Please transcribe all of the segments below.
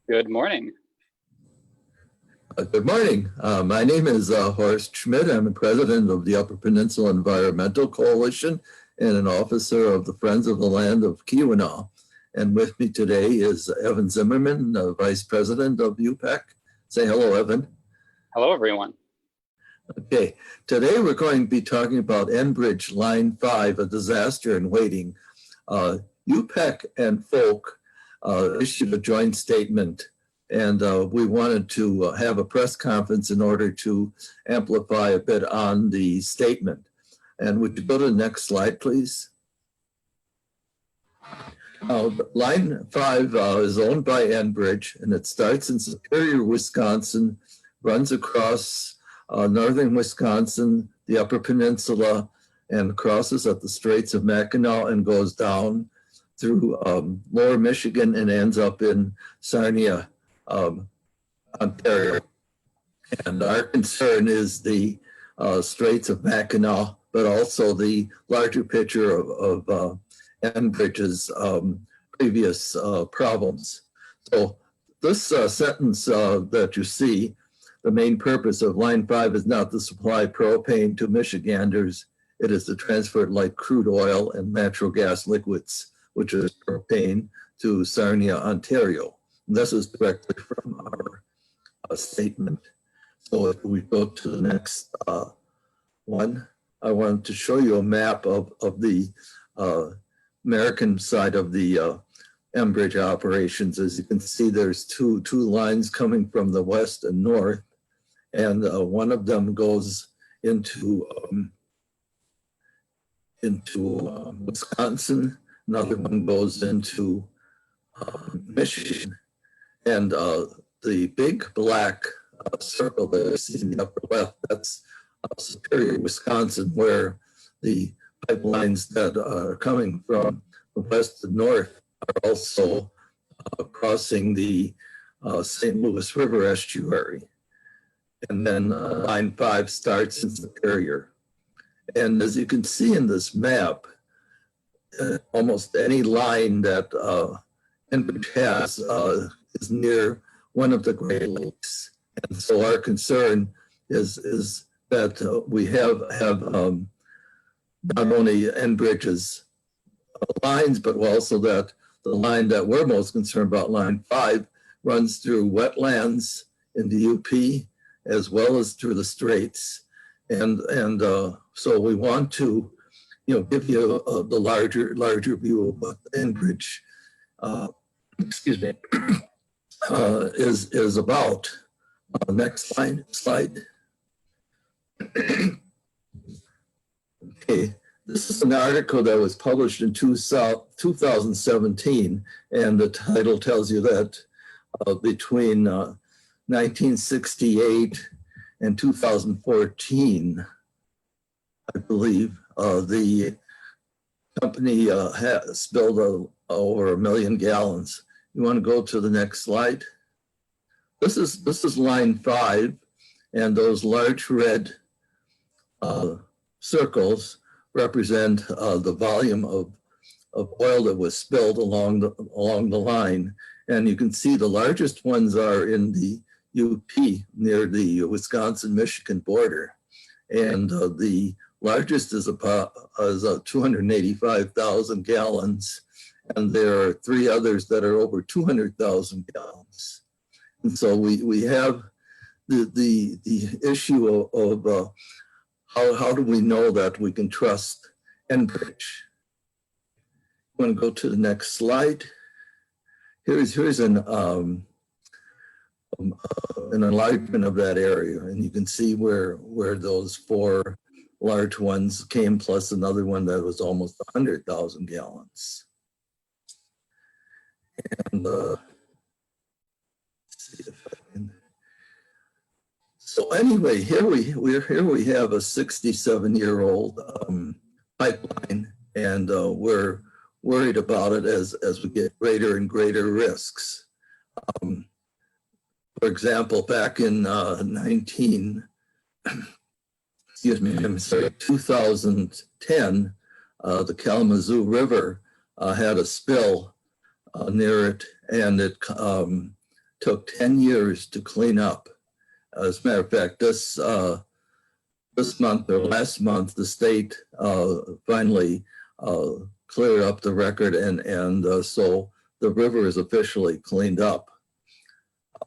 Good morning. Good morning. My name is Horst Schmidt. I'm the president of the Upper Peninsula Environmental Coalition and an officer of the Friends of the Land of Keweenaw. And with me today is Evan Zimmerman, vice president of UPEC. Say hello, Evan. Hello, everyone. Okay, today we're going to be talking about Enbridge Line 5, a disaster in waiting. UPEC and Folk issued a joint statement, and we wanted to have a press conference in order to amplify a bit on the statement. And would you go to the next slide, please? Line 5 is owned by Enbridge, and it starts in Superior, Wisconsin, runs across northern Wisconsin, the Upper Peninsula, and crosses at the Straits of Mackinac and goes down through lower Michigan and ends up in Sarnia, Ontario. And our concern is the Straits of Mackinac, but also the larger picture of Enbridge's previous problems. So this sentence that you see, the main purpose of Line 5 is not to supply propane to Michiganders. It is to transfer light crude oil and natural gas liquids, which is propane, to Sarnia, Ontario. And this is directly from our statement. So if we go to the next one, I wanted to show you a map of the American side of the Enbridge operations. As you can see, there's two lines coming from the west and north, and one of them goes into Wisconsin. Another one goes into Michigan, and the big black circle that you see in the upper left, that's Superior, Wisconsin, where the pipelines that are coming from the west to north are also crossing the St. Louis River estuary. And then Line 5 starts in Superior. And as you can see in this map, almost any line that Enbridge has is near one of the Great Lakes. And so our concern is that we have not only Enbridge's lines, but also that the line that we're most concerned about, Line 5, runs through wetlands in the UP as well as through the Straits. And so we want to, give you the larger view of what Enbridge, is about. Next slide. Okay, this is an article that was published in 2017, and the title tells you that between 1968 and 2014, I believe, the company has spilled over 1 million gallons. You want to go to the next slide? This is Line 5, and those large red circles represent the volume of oil that was spilled along the line. And you can see the largest ones are in the UP near the Wisconsin-Michigan border. And the largest is about 285,000 gallons. And there are 3 others that are over 200,000 gallons. And so we have the issue of how do we know that we can trust Enbridge? I want to go to the next slide. Here's an enlargement of that area, and you can see where those 4 large ones came, plus another one that was almost 100,000 gallons. And let's see if I can. So anyway, here we have a 67-year-old pipeline, and we're worried about it as we get greater and greater risks. For example, back in 2010, the Kalamazoo River had a spill near it, and it took 10 years to clean up. As a matter of fact, this month or last month, the state finally cleared up the record, and so the river is officially cleaned up.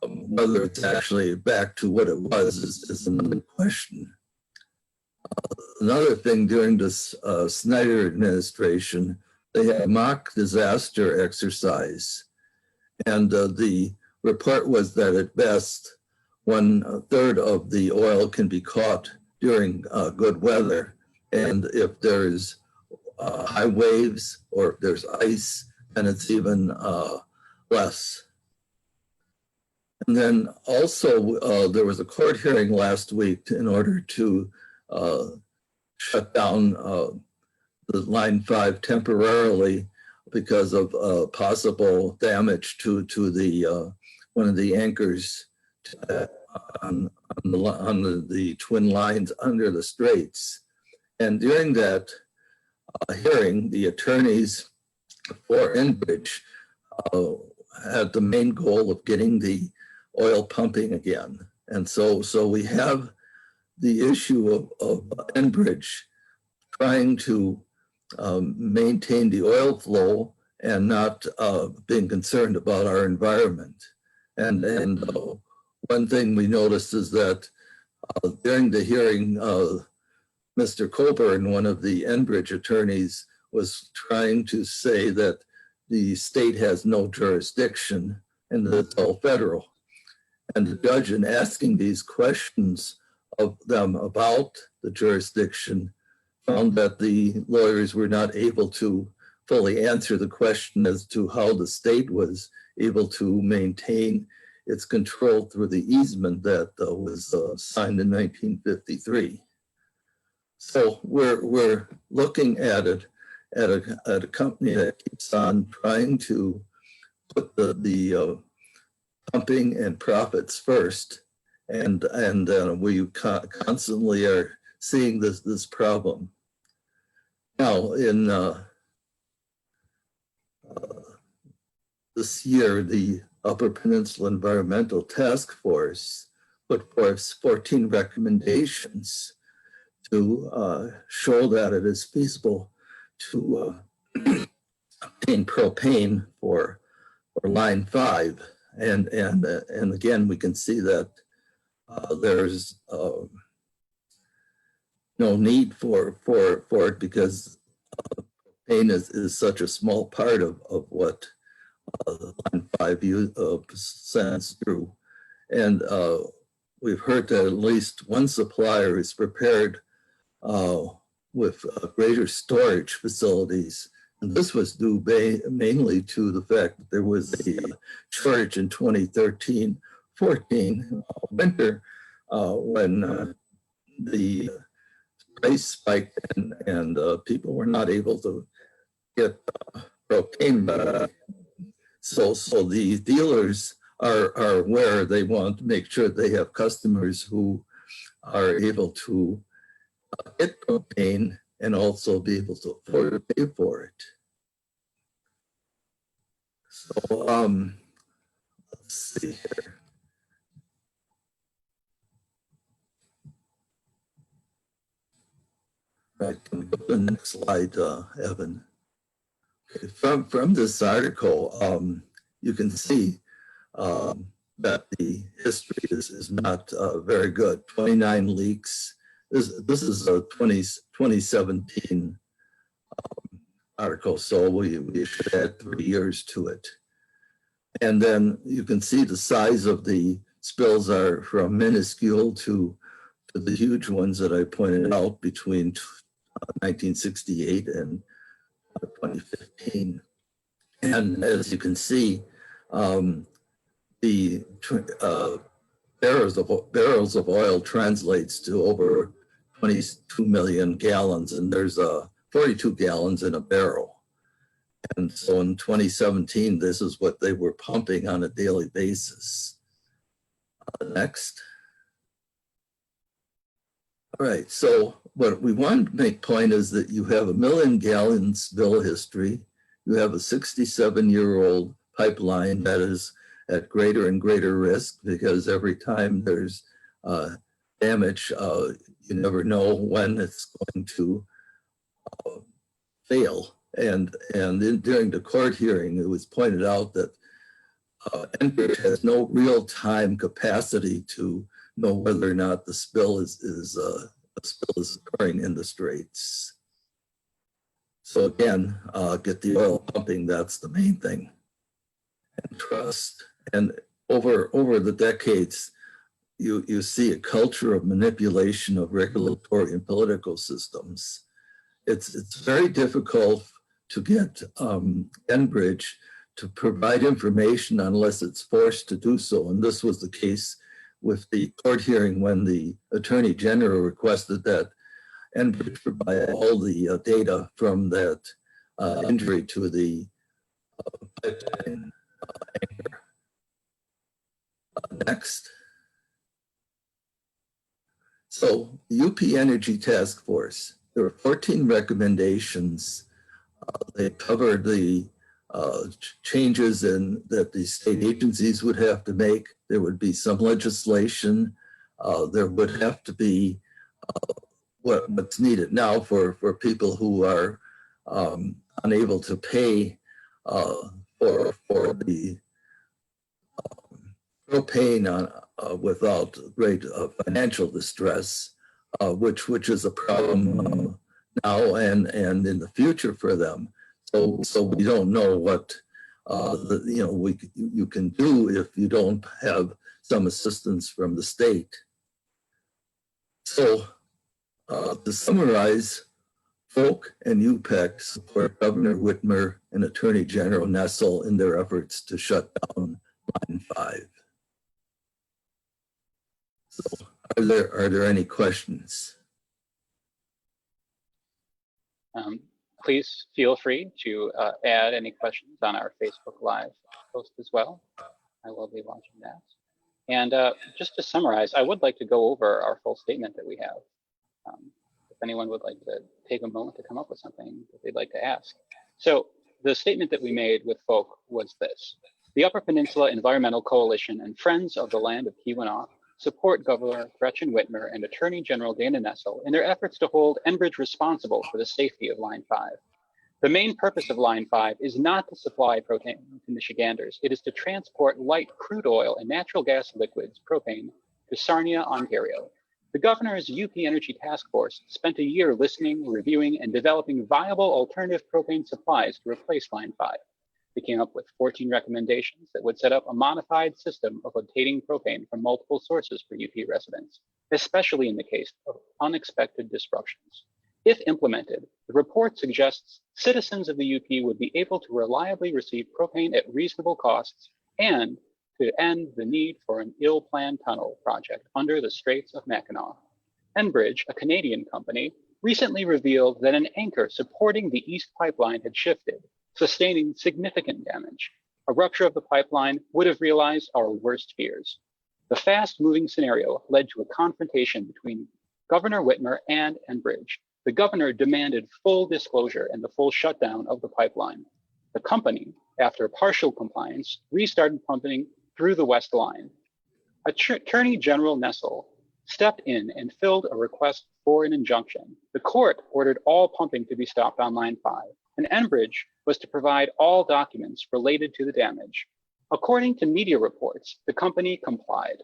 Whether it's actually back to what it was is another question. Another thing during this Snyder administration, they had a mock disaster exercise. And the report was that at best, 1/3 of the oil can be caught during good weather. And if there's high waves or if there's ice, then it's even less. And then also there was a court hearing last week in order to shut down the Line 5 temporarily because of possible damage to the one of the anchors on the twin lines under the straits. And during that hearing, the attorneys for Enbridge had the main goal of getting the oil pumping again. And so we have the issue of Enbridge trying to maintain the oil flow and not being concerned about our environment. And one thing we noticed is that during the hearing, Mr. Coburn, one of the Enbridge attorneys, was trying to say that the state has no jurisdiction and that it's all federal. And the judge, in asking these questions of them about the jurisdiction, found that the lawyers were not able to fully answer the question as to how the state was able to maintain its control through the easement that was signed in 1953. So we're looking at it at a company that keeps on trying to put the pumping and profits first, and we constantly are seeing this problem. Now, in this year, the Upper Peninsula Environmental Task Force put forth 14 recommendations to show that it is feasible to obtain propane for Line 5. And again, we can see that there's no need for it because propane is such a small part of what Line 5 sends through. And we've heard that at least one supplier is prepared with greater storage facilities. And this was due mainly to the fact that there was a shortage in 2013-14 winter when the price spiked and people were not able to get propane. So the dealers are aware. They want to make sure they have customers who are able to get propane and also be able to afford to pay for it. So let's see here. Right, can we go to the next slide, Evan? Okay, from this article, you can see that the history is not very good. 29 leaks. This is a 2017 article, so we should add 3 years to it. And then you can see the size of the spills are from minuscule to the huge ones that I pointed out between 1968 and 2015. And as you can see, the barrels of oil translates to over 22 million gallons, and there's 42 gallons in a barrel. And so in 2017, this is what they were pumping on a daily basis. Next. All right, so what we want to make point is that you have a 1 million gallon spill history. You have a 67-year-old pipeline that is at greater and greater risk, because every time there's damage, you never know when it's going to fail. And during the court hearing, it was pointed out that Enbridge has no real-time capacity to know whether or not the spill is occurring in the Straits. So again, get the oil pumping. That's the main thing. And trust. And over the decades, you see a culture of manipulation of regulatory and political systems. It's very difficult to get Enbridge to provide information unless it's forced to do so. And this was the case with the court hearing when the Attorney General requested that Enbridge provide all the data from that injury to the pipeline anchor. Next. So the UP Energy Task Force, there were 14 recommendations. They covered the changes that the state agencies would have to make. There would be some legislation. There would have to be what's needed now for people who are unable to pay for the propane without great financial distress, which is a problem now and in the future for them. So we don't know what you can do if you don't have some assistance from the state. So to summarize, Folk and UPEC support Governor Whitmer and Attorney General Nessel in their efforts to shut down Line 5. So are there any questions? Please feel free to add any questions on our Facebook Live post as well. I will be watching that. And just to summarize, I would like to go over our full statement that we have. If anyone would like to take a moment to come up with something that they'd like to ask. So the statement that we made with Folk was this: the Upper Peninsula Environmental Coalition and Friends of the Land of Keweenaw support Governor Gretchen Whitmer and Attorney General Dana Nessel in their efforts to hold Enbridge responsible for the safety of Line 5. The main purpose of Line 5 is not to supply propane to Michiganders. It is to transport light crude oil and natural gas liquids, propane, to Sarnia, Ontario. The governor's UP Energy Task Force spent a year listening, reviewing, and developing viable alternative propane supplies to replace Line 5. They came up with 14 recommendations that would set up a modified system of obtaining propane from multiple sources for UP residents, especially in the case of unexpected disruptions. If implemented, the report suggests citizens of the UP would be able to reliably receive propane at reasonable costs and to end the need for an ill-planned tunnel project under the Straits of Mackinac. Enbridge, a Canadian company, recently revealed that an anchor supporting the East Pipeline had shifted, sustaining significant damage. A rupture of the pipeline would have realized our worst fears. The fast-moving scenario led to a confrontation between Governor Whitmer and Enbridge. The governor demanded full disclosure and the full shutdown of the pipeline. The company, after partial compliance, restarted pumping through the West Line. Attorney General Nessel stepped in and filled a request for an injunction. The court ordered all pumping to be stopped on Line 5, and Enbridge was to provide all documents related to the damage. According to media reports, the company complied.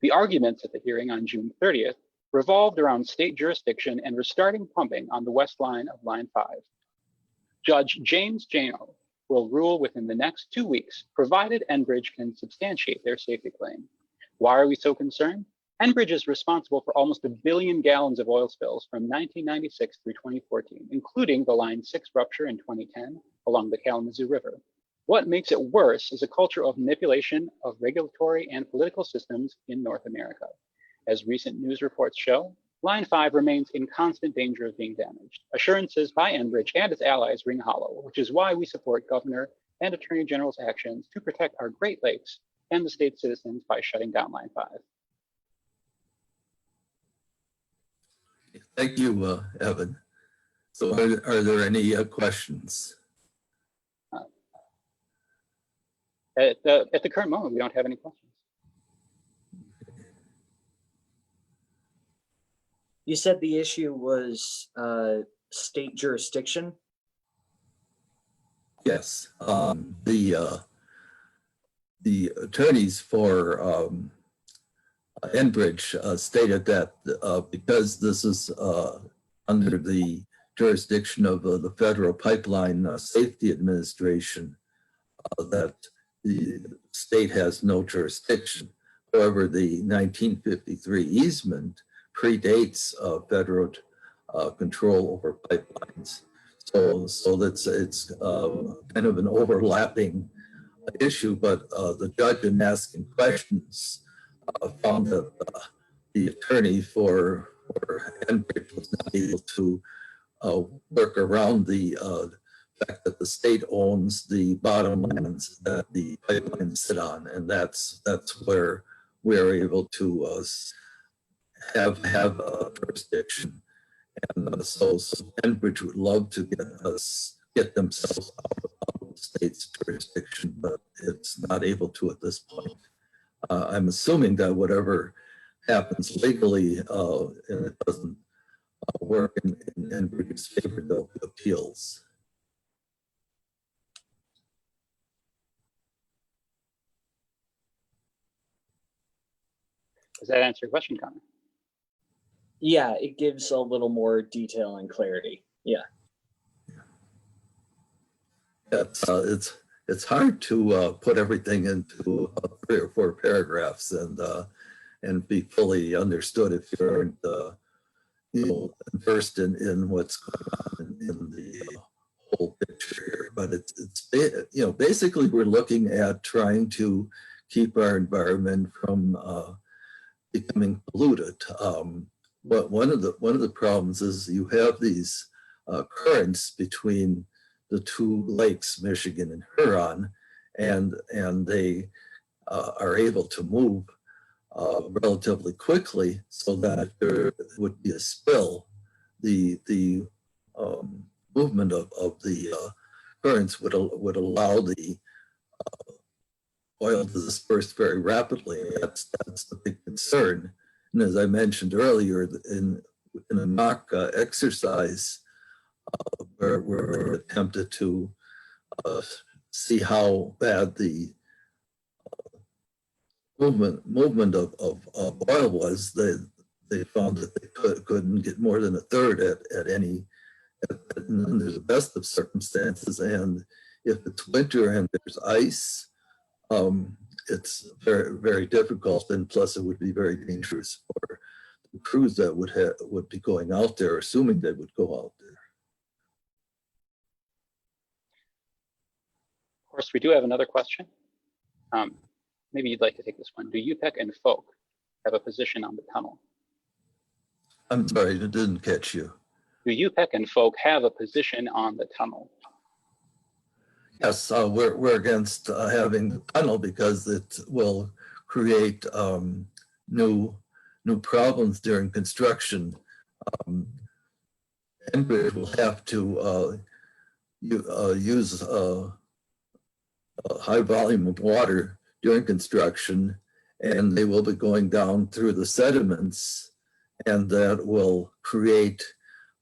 The arguments at the hearing on June 30th revolved around state jurisdiction and restarting pumping on the west line of Line 5. Judge James Jano will rule within the next 2 weeks, provided Enbridge can substantiate their safety claim. Why are we so concerned? Enbridge is responsible for almost 1 billion gallons of oil spills from 1996 through 2014, including the Line 6 rupture in 2010 along the Kalamazoo River. What makes it worse is a culture of manipulation of regulatory and political systems in North America. As recent news reports show, Line 5 remains in constant danger of being damaged. Assurances by Enbridge and its allies ring hollow, which is why we support Governor and Attorney General's actions to protect our Great Lakes and the state's citizens by shutting down Line 5. Thank you, Evan. So are there any questions? At the current moment, we don't have any questions. You said the issue was state jurisdiction? Yes, the attorneys for Enbridge stated that because this is under the jurisdiction of the Federal Pipeline Safety Administration, that the state has no jurisdiction. However, the 1953 easement predates federal control over pipelines. So it's kind of an overlapping issue, but the judge in asking questions found that the attorney for Enbridge was not able to work around the fact that the state owns the bottomlands that the pipelines sit on, and that's where we are able to have a jurisdiction. And so Enbridge would love to get themselves out of the state's jurisdiction, but it's not able to at this point. I'm assuming that whatever happens legally, and it doesn't work in Enbridge's favor, there'll be appeals. Does that answer your question, Connor? Yeah, it gives a little more detail and clarity. Yeah. It's hard to put everything into 3 or 4 paragraphs and be fully understood if you aren't versed in what's going on in the whole picture here. But it's basically we're looking at trying to keep our environment from becoming polluted. But one of the problems is you have these currents between the 2 lakes, Michigan and Huron, and they are able to move relatively quickly, so that there would be a spill. The movement of the currents would allow the oil to disperse very rapidly. That's the big concern. And as I mentioned earlier, in a mock exercise, we're attempted to see how bad the movement of oil was. They found that they couldn't get more than a third under the best of circumstances. And if it's winter and there's ice, it's very, very difficult, and plus it would be very dangerous for the crews that would be going out there, assuming they would go out there. Of course, we do have another question. Maybe you'd like to take this one. Do UPEC and FOC have a position on the tunnel? I'm sorry, I didn't catch you. Do UPEC and FOC have a position on the tunnel? Yes, we're against having the tunnel because it will create new problems during construction. Enbridge will have to use a high volume of water during construction, and they will be going down through the sediments, and that will create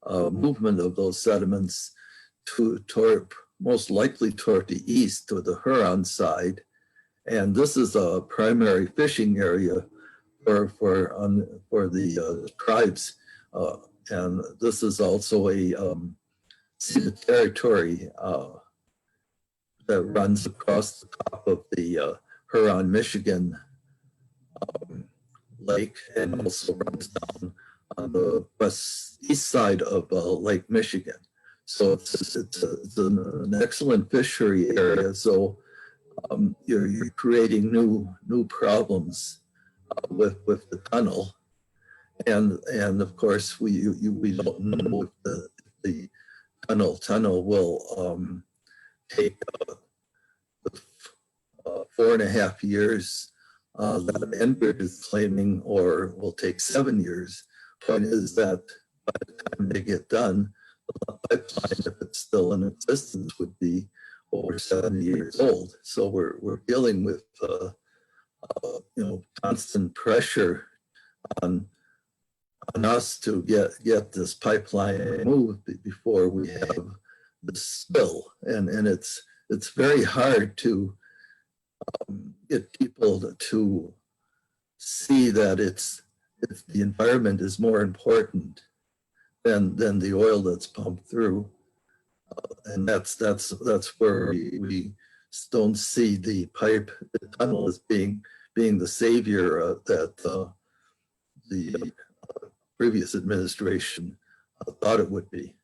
movement of those sediments toward most likely toward the east, to the Huron side. And this is a primary fishing area for the tribes. And this is also a territory that runs across the top of the Huron, Michigan lake, and also runs down on the east side of Lake Michigan. So it's an excellent fishery area. So you're creating new problems with the tunnel, and of course we don't know if the tunnel will take the 4.5 years that Enbridge is claiming, or will take 7 years. Point is that by the time they get done, the pipeline, if it's still in existence, would be over 70 years old. So we're dealing with constant pressure on us to get this pipeline moved before we have the spill, and it's very hard to get people to see that it's the environment is more important than the oil that's pumped through, and that's where we don't see the tunnel as being the savior that the previous administration thought it would be.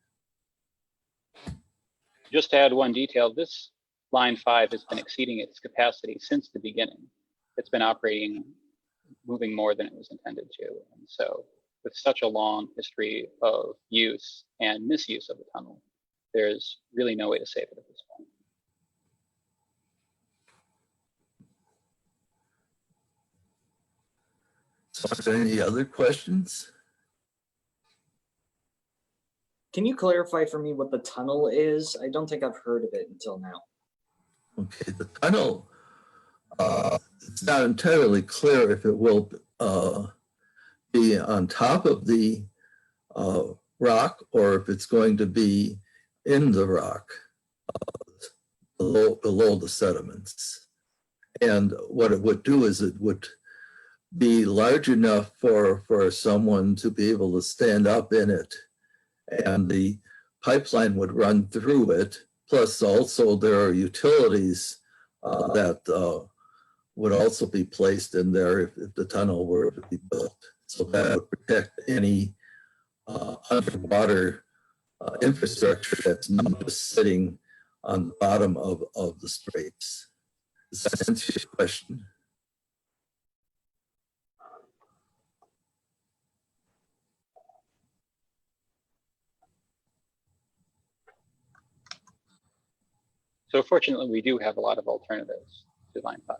Just to add one detail, this line 5 has been exceeding its capacity since the beginning. It's been operating, moving more than it was intended to. And so with such a long history of use and misuse of the tunnel, there's really no way to save it at this point. So are there any other questions? Can you clarify for me what the tunnel is? I don't think I've heard of it until now. Okay, the tunnel, it's not entirely clear if it will be on top of the rock or if it's going to be in the rock below the sediments. And what it would do is it would be large enough for someone to be able to stand up in it, and the pipeline would run through it. Plus also there are utilities that would also be placed in there if the tunnel were to be built. So that would protect any underwater infrastructure that's not just sitting on the bottom of the straits. Does that answer your question? So fortunately, we do have a lot of alternatives to line 5.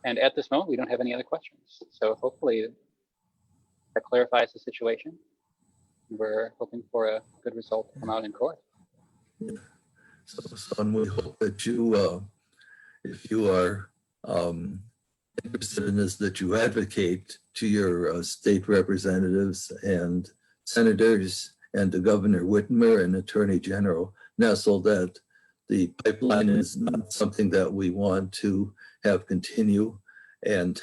And at this moment, we don't have any other questions. So hopefully that clarifies the situation. We're hoping for a good result to come out in court. Yeah. So and we hope that you, if you are interested in this, that you advocate to your state representatives and senators and to Governor Whitmer and Attorney General Nessel that the pipeline is not something that we want to have continue and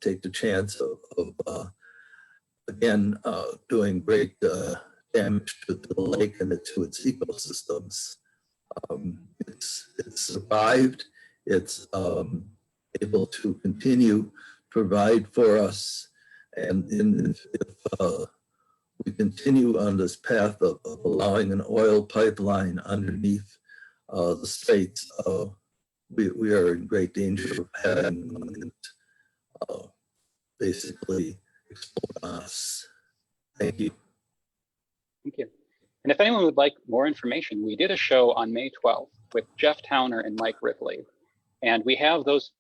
take the chance of again doing great damage to the lake and to its ecosystems. It's survived. It's able to continue provide for us, and if we continue on this path of allowing an oil pipeline underneath the straits, we are in great danger of having it basically explode on us. Thank you. Thank you. And if anyone would like more information, we did a show on May 12th with Jeff Towner and Mike Ripley. And we have those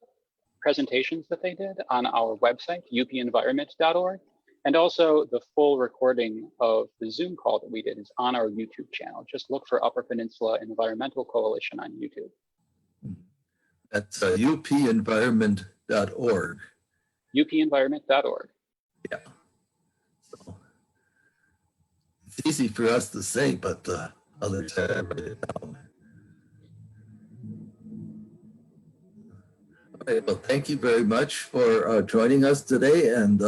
presentations that they did on our website, upenvironment.org. And also the full recording of the Zoom call that we did is on our YouTube channel. Just look for Upper Peninsula Environmental Coalition on YouTube. That's upenvironment.org. upenvironment.org. Yeah. So it's easy for us to say, but others have it down. All right, well, thank you very much for joining us today, and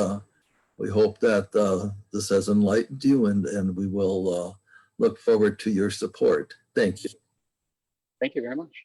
we hope that this has enlightened you, and we will look forward to your support. Thank you. Thank you very much.